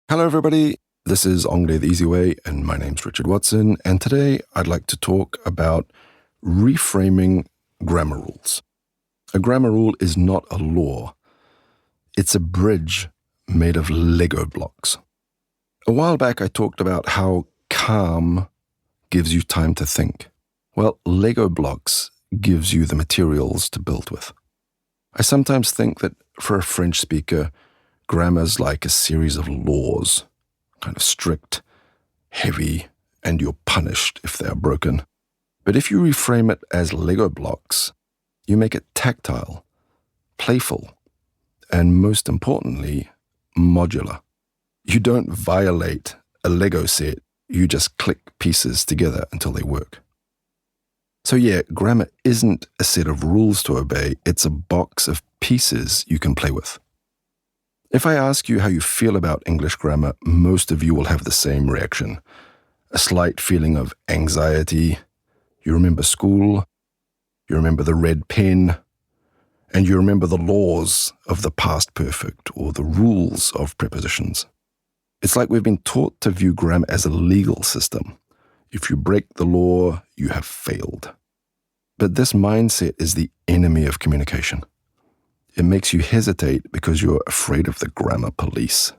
Hello everybody, this is Anglais the Easy Way and my name's Richard Watson, and today I'd like to talk about reframing grammar rules. A grammar rule is not a law, it's a bridge made of Lego blocks. A while back I talked about how calm gives you time to think. Well, Lego blocks gives you the materials to build with. I sometimes think that for a French speaker, grammar's like a series of laws, kind of strict, heavy, and you're punished if they are broken. But if you reframe it as Lego blocks, you make it tactile, playful, and most importantly, modular. You don't violate a Lego set, you just click pieces together until they work. So yeah, grammar isn't a set of rules to obey, it's a box of pieces you can play with. If I ask you how you feel about English grammar, most of you will have the same reaction. A slight feeling of anxiety. You remember school, you remember the red pen, and you remember the laws of the past perfect or the rules of prepositions. It's like we've been taught to view grammar as a legal system. If you break the law, you have failed. But this mindset is the enemy of communication. It makes you hesitate because you're afraid of the grammar police.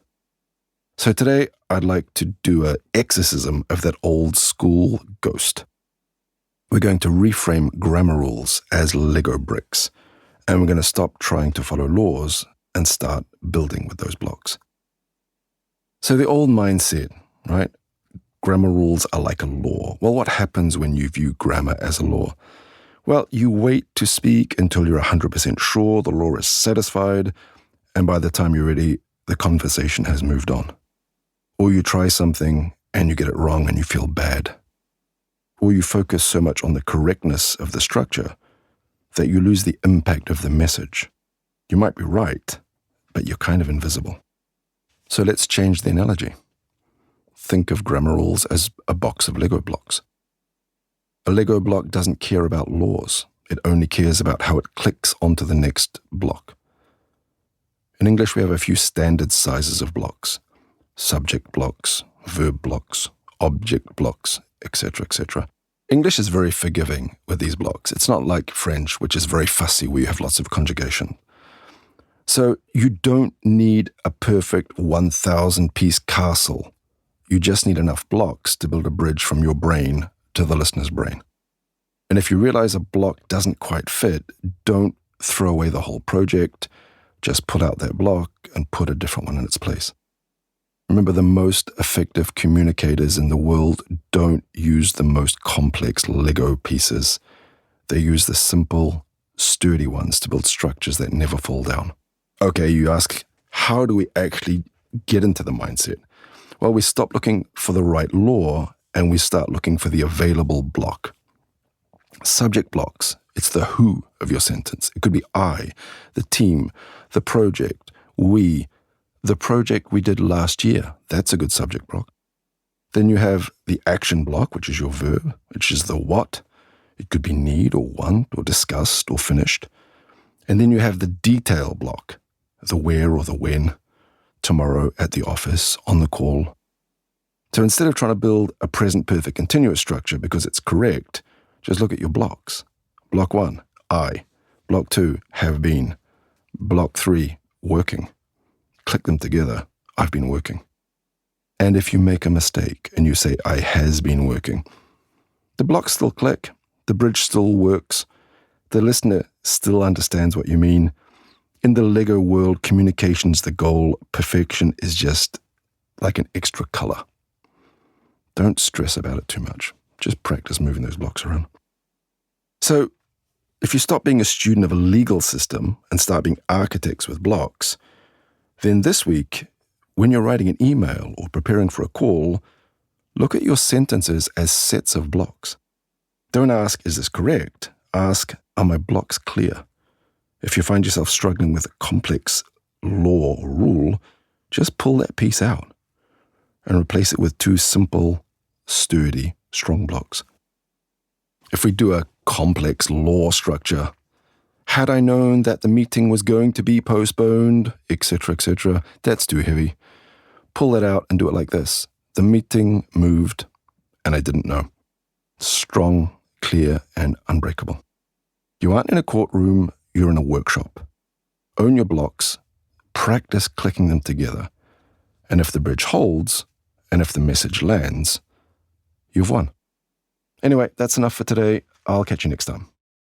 So today, I'd like to do an exorcism of that old school ghost. We're going to reframe grammar rules as Lego bricks, and we're going to stop trying to follow laws and start building with those blocks. So the old mindset, right? Grammar rules are like a law. Well, what happens when you view grammar as a law? Well, you wait to speak until you're 100% sure the law is satisfied, and by the time you're ready, the conversation has moved on. Or you try something and you get it wrong and you feel bad. Or you focus so much on the correctness of the structure that you lose the impact of the message. You might be right, but you're kind of invisible. So let's change the analogy. Think of grammar rules as a box of Lego blocks. A Lego block doesn't care about laws. It only cares about how it clicks onto the next block. In English, we have a few standard sizes of blocks. Subject blocks, verb blocks, object blocks, etc., etc. English is very forgiving with these blocks. It's not like French, which is very fussy, where you have lots of conjugation. So you don't need a perfect 1,000-piece castle. You just need enough blocks to build a bridge from your brain to the listener's brain. And if you realize a block doesn't quite fit, don't throw away the whole project. Just pull out that block and put a different one in its place. Remember, the most effective communicators in the world don't use the most complex Lego pieces. They use the simple, sturdy ones to build structures that never fall down. Okay, you ask, how do we actually get into the mindset? Well, we stop looking for the right law and we start looking for the available block. Subject blocks, it's the who of your sentence. It could be I, the team, the project, we, the project we did last year. That's a good subject block. Then you have the action block, which is your verb, which is the what. It could be need or want or discussed or finished. And then you have the detail block, the where or the when, tomorrow at the office, on the call. So instead of trying to build a present perfect continuous structure because it's correct, just look at your blocks. Block 1, I. Block 2, have been. Block 3, working. Click them together. I've been working. And if you make a mistake and you say, I has been working, the blocks still click. The bridge still works. The listener still understands what you mean. In the Lego world, communication's the goal. Perfection is just like an extra color. Don't stress about it too much. Just practice moving those blocks around. So, if you stop being a student of a legal system and start being architects with blocks, then this week, when you're writing an email or preparing for a call, look at your sentences as sets of blocks. Don't ask, is this correct? Ask, are my blocks clear? If you find yourself struggling with a complex law or rule, just pull that piece out and replace it with 2 simple, sturdy, strong blocks. If we do a complex law structure, had I known that the meeting was going to be postponed, etc., that's too heavy. pull that out and do it like this. The meeting moved, and I didn't know. Strong, clear, and unbreakable. You aren't in a courtroom, you're in a workshop. Own your blocks, practice clicking them together, and if the bridge holds, and if the message lands, you've won. Anyway, that's enough for today. I'll catch you next time.